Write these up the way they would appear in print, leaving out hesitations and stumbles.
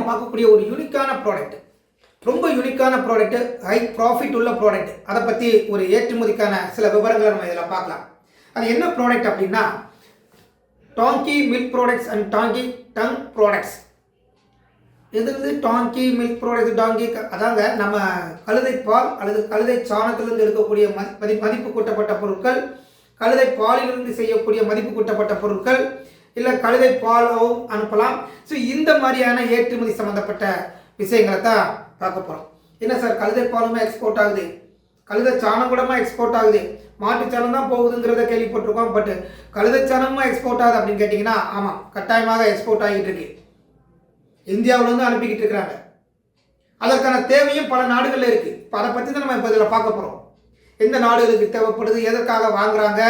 பார்க்கக்கூடிய ஒரு யூனிக்கான ப்ராடக்ட், ரொம்ப யூனிக்கான ப்ராடக்ட், ஹை ப்ராஃபிட் உள்ள ப்ராடக்ட். அதை பற்றி ஒரு ஏற்றுமதிக்கான சில விவரங்களை நம்ம இதில் பார்க்கலாம். அது என்ன ப்ராடக்ட் அப்படின்னா donkey milk products and donkey dung products. எது டாங்கி மில்க் ப்ராடக்ட்ஸ்? டாங்கி அதாங்க நம்ம கழுதை பால் அல்லது கழுதை சாணத்திலிருந்து எடுக்கக்கூடிய மதிப்பு கூட்டப்பட்ட பொருட்கள், கழுதை பாலிலிருந்து செய்யக்கூடிய மதிப்பு கூட்டப்பட்ட பொருட்கள், இல்லை கழுதை பாலும் அனுப்பலாம். ஸோ இந்த மாதிரியான ஏற்றுமதி சம்மந்தப்பட்ட விஷயங்களை தான் பார்க்க போகிறோம். என்ன சார், கழுதை பாலுமே எக்ஸ்போர்ட் ஆகுது, கழுதை சாணம் கூடமா எக்ஸ்போர்ட் ஆகுது, மாட்டு சாணம் தான் போகுதுங்கிறத கேள்விப்பட்டிருக்கோம், பட் கழுதை சாணமும் எக்ஸ்போர்ட் ஆகுது அப்படின்னு கேட்டிங்கன்னா ஆமாம், கட்டாயமாக எக்ஸ்போர்ட் ஆகிட்டு இருக்கு. இந்தியாவில் வந்து அனுப்பிக்கிட்டு இருக்கிறாங்க. அதற்கான தேவையும் பல நாடுகளில் இருக்குது. இப்போ அதை பற்றி தான் நம்ம இப்போ இதில் பார்க்க போகிறோம். எந்த நாடுகளுக்கு தேவைப்படுது, எதற்காக வாங்குறாங்க,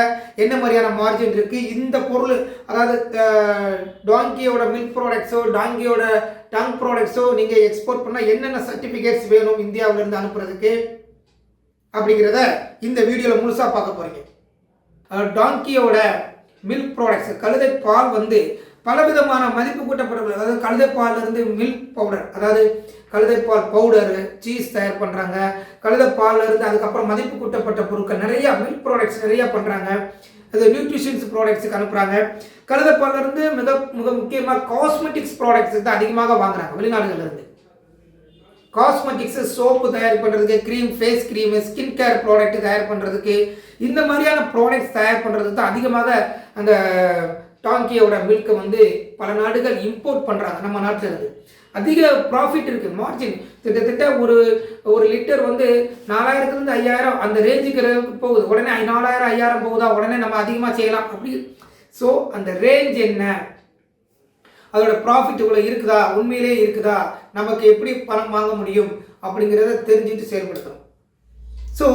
என்ன மாதிரியான மார்ஜின் இருக்குது, இந்த பொருள் அதாவது டாங்கியோட மில்க் ப்ராடக்ட்ஸோ டாங்கியோட டங் ப்ராடக்ட்ஸோ நீங்கள் எக்ஸ்போர்ட் பண்ணால் என்னென்ன சர்டிஃபிகேட்ஸ் வேணும் இந்தியாவிலேருந்து அனுப்புறதுக்கு அப்படிங்கிறத இந்த வீடியோவில் முழுசாக பார்க்க போகிறீங்க. டாங்கியோட மில்க் ப்ராடக்ட்ஸ், கழுதை பால் வந்து பலவிதமான மதிப்பு கூட்டப்பட்ட, அதாவது கழுதை பாலிலிருந்து மில்க் பவுடர், அதாவது கழுதை பால் பவுடரு, சீஸ் தயார் பண்ணுறாங்க. கழுதை பாலிலிருந்து அதுக்கப்புறம் மதிப்பு கூட்டப்பட்ட பொருட்கள் நிறையா மில்க் ப்ராடக்ட்ஸ் நிறையா பண்ணுறாங்க. அது நியூட்ரிஷன்ஸ் ப்ராடக்ட்ஸுக்கு அனுப்புகிறாங்க. கழுதை பாலிலிருந்து மிக மிக முக்கியமாக காஸ்மெட்டிக்ஸ் ப்ராடக்ட்ஸ் தான் அதிகமாக வாங்குறாங்க வெளிநாடுகளிலிருந்து. காஸ்மெட்டிக்ஸு, சோப்பு தயார் பண்ணுறதுக்கு, cream, face cream, skin care product தயார் பண்ணுறதுக்கு, இந்த மாதிரியான ப்ராடக்ட்ஸ் தயார் பண்ணுறதுக்கு தான் அதிகமாக அந்த டாங்கியோட மில்கை வந்து பல நாடுகள் இம்போர்ட் பண்ணுறாங்க. நம்ம நாட்டில் இருந்து அதிக ப்ராஃபிட் இருக்குது, மார்ஜின் கிட்டத்தட்ட ஒரு லிட்டர் வந்து 4000லேருந்து 5000 அந்த ரேஞ்சுக்கு போகுது. உடனே 4000 5000 போகுதா, உடனே நம்ம அதிகமாக செய்யலாம் அப்படி. ஸோ அந்த ரேஞ்ச் என்ன, அதோட ப்ராஃபிட் இவ்வளோ இருக்குதா, உண்மையிலே இருக்குதா, நமக்கு எப்படி பணம் வாங்க முடியும் அப்படிங்கிறத தெரிஞ்சுட்டு செயல்படுத்தணும். ஸோ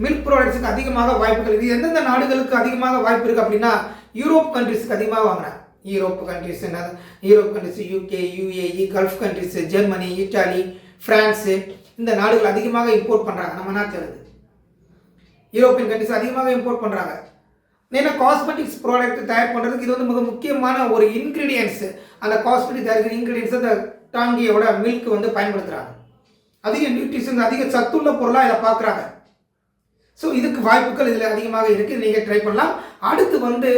மில்க் ப்ராடக்ட்ஸுக்கு அதிகமாக வாய்ப்புகள். இது எந்தெந்த நாடுகளுக்கு அதிகமாக வாய்ப்பு இருக்குது அப்படின்னா யூரோப் கண்ட்ரிஸுக்கு அதிகமாக வாங்குறாங்க. Europe countries, UK, UAE, gulf countries, Germany, Italy, France, இந்த நாடுகள் அதிகமாக இம்போர்ட் பண்ணுறாங்க நம்ம நாட்டில் இருந்து. யூரோப்பியன் கண்ட்ரிஸ் அதிகமாக இம்போர்ட் பண்ணுறாங்க. ஏன்னா காஸ்மெட்டிக்ஸ் ப்ராடக்ட் தயார் பண்ணுறதுக்கு இது வந்து மிக முக்கியமான ஒரு இன்க்ரீடியன்ஸு. அந்த காஸ்மெட்டிக் தயாரிக்கிற இன்க்ரீடியன்ஸ் அந்த டாங்கியோட மில்க் வந்து பயன்படுத்துகிறாங்க. அதிக நியூட்ரிஷன், அதிக சத்துள்ள பொருளாக இதை பார்க்குறாங்க. ஸோ இதுக்கு வாய்ப்புகள் இதில் அதிகமாக இருக்குது, நீங்கள் ட்ரை பண்ணலாம். அடுத்து வந்து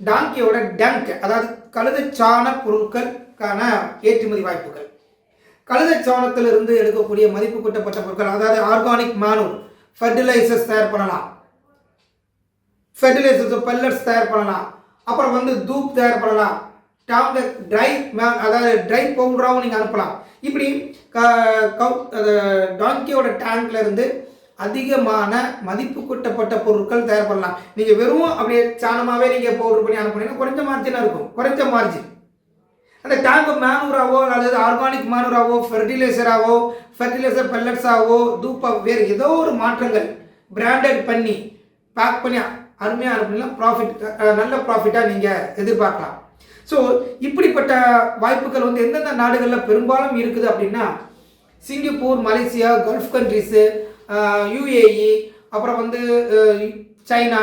டாங்கியோட டங்க், அதாவது கழுதை சாண பொருட்களுக்கான ஏற்றுமதி வாய்ப்புகள். கழுதை சாணத்திலிருந்து எடுக்கக்கூடிய மதிப்பு கூட்டப்பட்ட பொருட்கள், அதாவது ஆர்கானிக் மேனூர், ஃபெர்டிலைசர்ஸ் தயார் பண்ணலாம். ஃபெர்டிலைசர்ஸ், பெல்லட்ஸ் தயார் பண்ணலாம். அப்புறம் வந்து தூப் தயார் பண்ணலாம். டாங்க ட்ரை அதாவது ட்ரை பவுடராகவும் நீங்கள் அனுப்பலாம். இப்படி டாங்கியோட டேங்க்ல இருந்து அதிகமான மதிப்பு கூட்டப்பட்ட பொருட்கள் தயார் பண்ணலாம். நீங்கள் வெறும் அப்படியே சாணமாகவே நீங்கள் பவுடர் பண்ணி அனுப்புனீங்கன்னா குறைஞ்ச மார்ஜினாக இருக்கும், குறைஞ்ச மார்ஜின். அந்த டேங்க் மேனூராவோ அல்லது ஆர்கானிக் மேனூராவோ, ஃபெர்டிலைசராகவோ, ஃபெர்டிலைசர் பெல்லட்ஸாவோ, தூப்பாக வேறு ஏதோ ஒரு மாற்றங்கள் பிராண்டட் பண்ணி பேக் பண்ணி அருமையாக அனுப்புனீங்கன்னா ப்ராஃபிட், நல்ல ப்ராஃபிட்டாக நீங்கள் எதிர்பார்க்கலாம். ஸோ இப்படிப்பட்ட வாய்ப்புகள் வந்து எந்தெந்த நாடுகளில் பெரும்பாலும் இருக்குது அப்படின்னா Singapore, Malaysia, gulf countries, UAE, அப்புறம் வந்து China,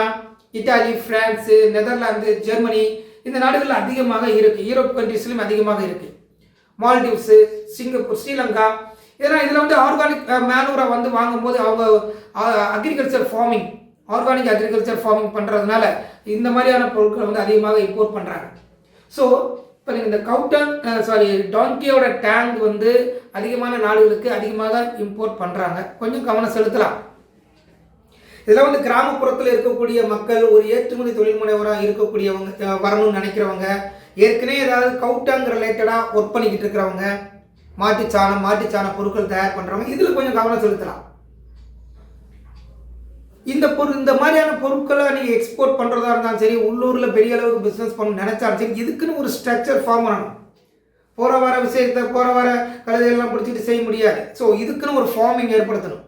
Italy, France, Netherlands, Germany, இந்த நாடுகளில் அதிகமாக இருக்குது. யூரோப் கண்ட்ரிஸ்லையும் அதிகமாக இருக்குது. மால்டீவ்ஸு, சிங்கப்பூர், ஸ்ரீலங்கா, இதெல்லாம் இதில் வந்து ஆர்கானிக் மேனூரை வந்து வாங்கும்போது அவங்க agriculture farming, organic agriculture farming பண்ணுறதுனால இந்த மாதிரியான பொருட்களை வந்து அதிகமாக இம்போர்ட் பண்ணுறாங்க. ஸோ இப்போ இந்த டாங்கியோட டேங்க் வந்து அதிகமான நாடுகளுக்கு அதிகமாக இம்போர்ட் பண்ணுறாங்க. கொஞ்சம் கவனம் செலுத்தலாம். இதில் வந்து கிராமப்புறத்தில் இருக்கக்கூடிய மக்கள், ஒரு ஏற்றுமதி தொழில் முனைவராக இருக்கக்கூடியவங்க, வரணும்னு நினைக்கிறவங்க, ஏற்கனவே ஏதாவது கவுட்டாங் ரிலேட்டடாக ஒர்க் பண்ணிக்கிட்டு இருக்கிறவங்க, மாட்டுச்சாண பொருட்கள் தயார் பண்ணுறவங்க, இதில் கொஞ்சம் கவனம் செலுத்தலாம். இந்த மாதிரியான பொருட்களை நீங்கள் எக்ஸ்போர்ட் பண்ணுறதா இருந்தாலும் சரி, உள்ளூரில் பெரிய அளவுக்கு பிஸ்னஸ் பண்ண நினச்சாலும் சரி, இதுக்குன்னு ஒரு ஸ்ட்ரக்சர் ஃபார்ம் பண்ணணும். போகிற வர விஷயத்தை போகிற வர கழுதைகள்லாம் பிடிச்சிட்டு செய்ய முடியாது. ஸோ இதுக்குன்னு ஒரு ஃபார்மிங் ஏற்படுத்தணும்.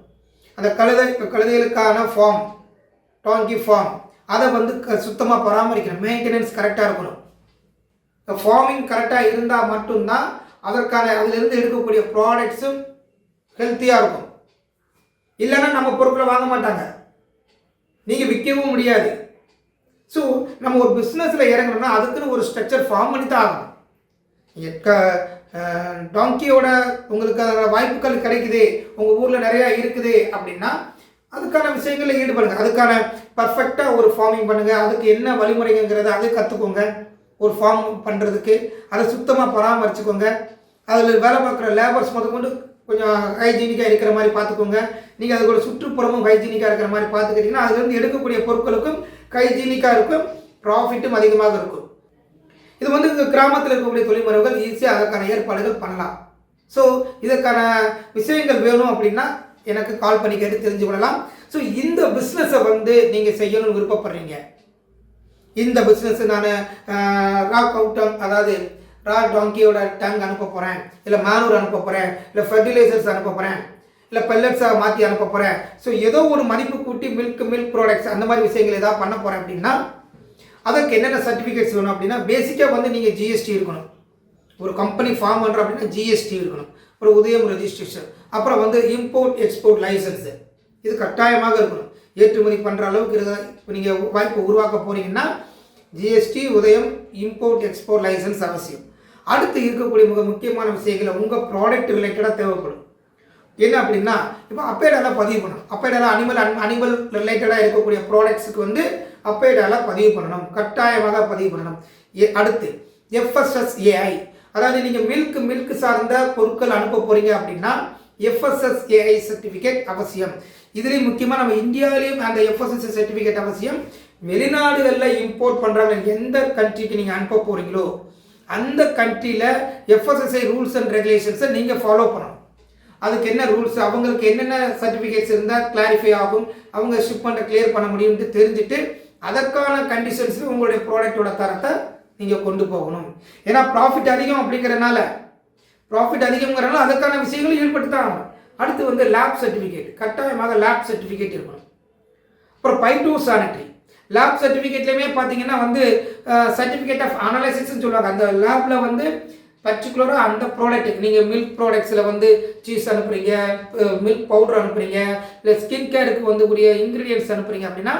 அந்த கழுதைகளுக்கான ஃபார்ம், டாங்கி ஃபார்ம், அதை வந்து சுத்தமாக பராமரிக்கணும். மெயின்டெனன்ஸ் கரெக்டாக இருக்கணும். ஃபார்மிங் கரெக்டாக இருந்தால் மட்டும்தான் அதிலிருந்து எடுக்கக்கூடிய ப்ராடக்ட்ஸும் ஹெல்த்தியாக இருக்கும். இல்லைன்னா நம்ம பொருட்களை வாங்க மாட்டாங்க, நீங்கள் விற்கவும் முடியாது. ஸோ நம்ம ஒரு பிஸ்னஸில் இறங்கணும்னா அதுக்குன்னு ஒரு ஸ்ட்ரக்சர் ஃபார்ம் பண்ணி தான் ஆகணும். டாங்கியோட உங்களுக்கு வாய்ப்புகள் கிடைக்குது, உங்கள் ஊரில் நிறையா இருக்குது அப்படின்னா அதுக்கான விஷயங்களில் ஈடுபடுங்க. அதுக்கான பர்ஃபெக்டாக ஒரு ஃபார்மிங் பண்ணுங்கள். அதுக்கு என்ன வழிமுறைங்கிறத அதை கற்றுக்கோங்க. ஒரு ஃபார்ம் பண்ணுறதுக்கு அதை சுத்தமாக பராமரிச்சுக்கோங்க. அதில் வேலை பார்க்குற லேபர்ஸ் முதற்கொண்டு கொஞ்சம் ஹைஜீனிக்காக இருக்கிற மாதிரி பார்த்துக்கோங்க. நீங்கள் அதுக்கூட சுற்றுப்புறமும் ஹைஜீனிக்காக இருக்கிற மாதிரி பார்த்துக்கிட்டிங்கன்னா அதுலேருந்து எடுக்கக்கூடிய பொருட்களுக்கும் ஹைஜீனிக்காக இருக்கும், ப்ராஃபிட்டும் அதிகமாக இருக்கும். இது வந்து கிராமத்தில் இருக்கக்கூடிய தொழில்முறைகள் ஈஸியாக அதற்கான ஏற்பாடுகள் பண்ணலாம். ஸோ இதற்கான விஷயங்கள் வேணும் அப்படின்னா எனக்கு கால் பண்ணி கேட்டு தெரிஞ்சு கொள்ளலாம். ஸோ இந்த பிஸ்னஸை வந்து நீங்கள் செய்யணும்னு விருப்பப்படுறீங்க. இந்த பிஸ்னஸ் நான் ரா கவுட்டம், அதாவது ரா டாங்கியோட டேங்க் அனுப்ப போகிறேன், இல்லை மேனூர் அனுப்ப போகிறேன், இல்லை ஃபர்டிலைசர்ஸ் அனுப்ப போகிறேன், இல்லை பெல்லட்ஸாக மாற்றி அனுப்ப போகிறேன். ஸோ ஏதோ ஒரு மதிப்பு கூட்டி மில்க் ப்ராடக்ட்ஸ் அந்த மாதிரி விஷயங்கள் ஏதாவது பண்ண போகிறேன் அப்படின்னா அதற்கு என்னென்ன சர்டிஃபிகேட்ஸ் வேணும் அப்படின்னா பேசிக்காக வந்து நீங்கள் ஜிஎஸ்டி இருக்கணும். ஒரு கம்பெனி ஃபார்ம் பண்ணுற அப்படின்னா ஜிஎஸ்டி இருக்கணும், ஒரு உதயம் ரெஜிஸ்ட்ரேஷன், அப்புறம் வந்து இம்போர்ட் எக்ஸ்போர்ட் லைசன்ஸு, இது கட்டாயமாக இருக்கணும். ஏற்றுமதி பண்ணுற அளவுக்கு இப்போ நீங்கள் வாய்ப்பை உருவாக்க போகிறீங்கன்னா ஜிஎஸ்டி, உதயம், இம்போர்ட் எக்ஸ்போர்ட் லைசன்ஸ் அவசியம். அடுத்து இருக்கக்கூடிய மிக முக்கியமான விஷயங்களை உங்கள் ப்ராடக்ட் ரிலேட்டடாக தேவைப்படும். என்ன அப்படின்னா இப்போ அப்பேடெல்லாம் பதிவு பண்ணணும். அப்பேடெல்லாம் அனிமல் ரிலேட்டடாக இருக்கக்கூடிய ப்ராடக்ட்ஸுக்கு வந்து அப்பேடெல்லாம் பதிவு பண்ணணும், கட்டாயமாக பதிவு பண்ணணும். அடுத்து FSSAI, அதாவது நீங்கள் மில்க் சார்ந்த பொருட்கள் அனுப்ப போகிறீங்க அப்படின்னா FSSAI சர்டிஃபிகேட் அவசியம். இதுலேயும் முக்கியமாக நம்ம இந்தியாவிலையும் அந்த FSSAI சர்டிஃபிகேட் அவசியம். வெளிநாடுகளில் இம்போர்ட் பண்ணுறாங்க, எந்த கண்ட்ரிக்கு நீங்கள் அனுப்ப போகிறீங்களோ அந்த கண்ட்ரியில் FSSAI ரூல்ஸ் அண்ட் ரெகுலேஷன்ஸை நீங்கள் ஃபாலோ பண்ணணும். அதுக்கு என்ன ரூல்ஸ், அவங்களுக்கு என்னென்ன சர்டிஃபிகேட்ஸ் இருந்தால் கிளாரிஃபை ஆகும், அவங்க ஷிப்மெண்ட்டை கிளியர் பண்ண முடியும்னு தெரிஞ்சுட்டு அதற்கான கண்டிஷன்ஸில் உங்களுடைய ப்ராடக்டோட தரத்தை நீங்கள் கொண்டு போகணும். ஏன்னா ப்ராஃபிட் அதிகம் அப்படிங்கிறனால அதற்கான விஷயங்களும் ஈடுபட்டு தான் ஆகணும். அடுத்து வந்து லேப் சர்டிஃபிகேட், கட்டாயமாக லேப் சர்டிஃபிகேட் இருக்கணும். அப்புறம் பைட்டோ சானிட்டரி லேப் சர்டிஃபிகேட்லேயுமே பார்த்தீங்கன்னா வந்து சர்டிஃபிகேட் ஆஃப் அனாலிசிஸ்ன்னு சொல்லுவாங்க. அந்த லேபில் வந்து பர்டிகுலராக அந்த ப்ராடக்ட் நீங்கள் மில்க் ப்ராடக்ட்ஸில் வந்து சீஸ் அனுப்புகிறீங்க, மில்க் பவுடர் அனுப்புகிறீங்க, இல்லை ஸ்கின் கேருக்கு வந்துக்கூடிய இன்க்ரீடியன்ட்ஸ் அனுப்புகிறீங்க அப்படின்னா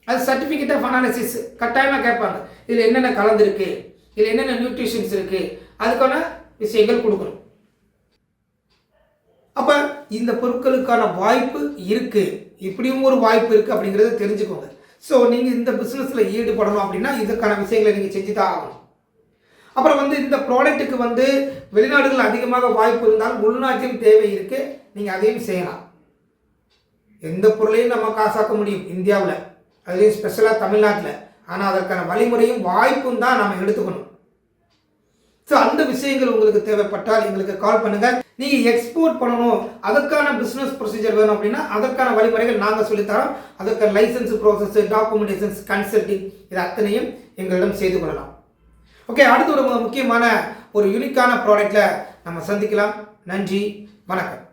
அது சர்டிஃபிகேட் ஆஃப் அனாலிசிஸ் கட்டாயமாக கேட்பாங்க. இதில் என்னென்ன கலந்துருக்கு, இதில் என்னென்ன நியூட்ரிஷன்ஸ் இருக்குது, அதுக்கான விஷயங்கள் கொடுக்கணும். அப்போ இந்த பொருட்களுக்கான வாய்ப்பு இருக்குது, இப்படியும் ஒரு வாய்ப்பு இருக்குது அப்படிங்கிறத தெரிஞ்சுக்கோங்க. ஸோ நீங்கள் இந்த பிஸ்னஸில் ஈடுபடணும் அப்படின்னா இதுக்கான விஷயங்களை நீங்கள் செஞ்சு தான் ஆகணும். அப்புறம் வந்து இந்த ப்ராடக்ட்டுக்கு வந்து வெளிநாடுகள் அதிகமாக வாய்ப்பு இருந்தாலும் உள்நாட்டிலும் தேவை இருக்குது, நீங்கள் அதையும் செய்யலாம். எந்த பொருளையும் நம்ம காசாக்க முடியும் இந்தியாவில், அதுலேயும் ஸ்பெஷலாக தமிழ்நாட்டில். ஆனால் அதற்கான வழிமுறையும் வாய்ப்பும் தான் நம்ம எடுத்துக்கணும். ஸோ அந்த விஷயங்கள் உங்களுக்கு தேவைப்பட்டால் எங்களுக்கு கால் பண்ணுங்கள். நீங்கள் எக்ஸ்போர்ட் பண்ணணும், அதற்கான பிஸ்னஸ் ப்ரொசீஜர் வேணும் அப்படின்னா அதற்கான வழிமுறைகள் நாங்கள் சொல்லித்தரோம். அதற்கான லைசன்ஸ் ப்ராசஸ், டாக்குமெண்டேஷன்ஸ், கன்சல்டிங், இது அத்தனையும் எங்களிடம் செய்து கொள்ளலாம். ஓகே, அடுத்து ஒரு முக்கியமான ஒரு யூனிக்கான ப்ராடக்டில் நம்ம சந்திக்கலாம். நன்றி, வணக்கம்.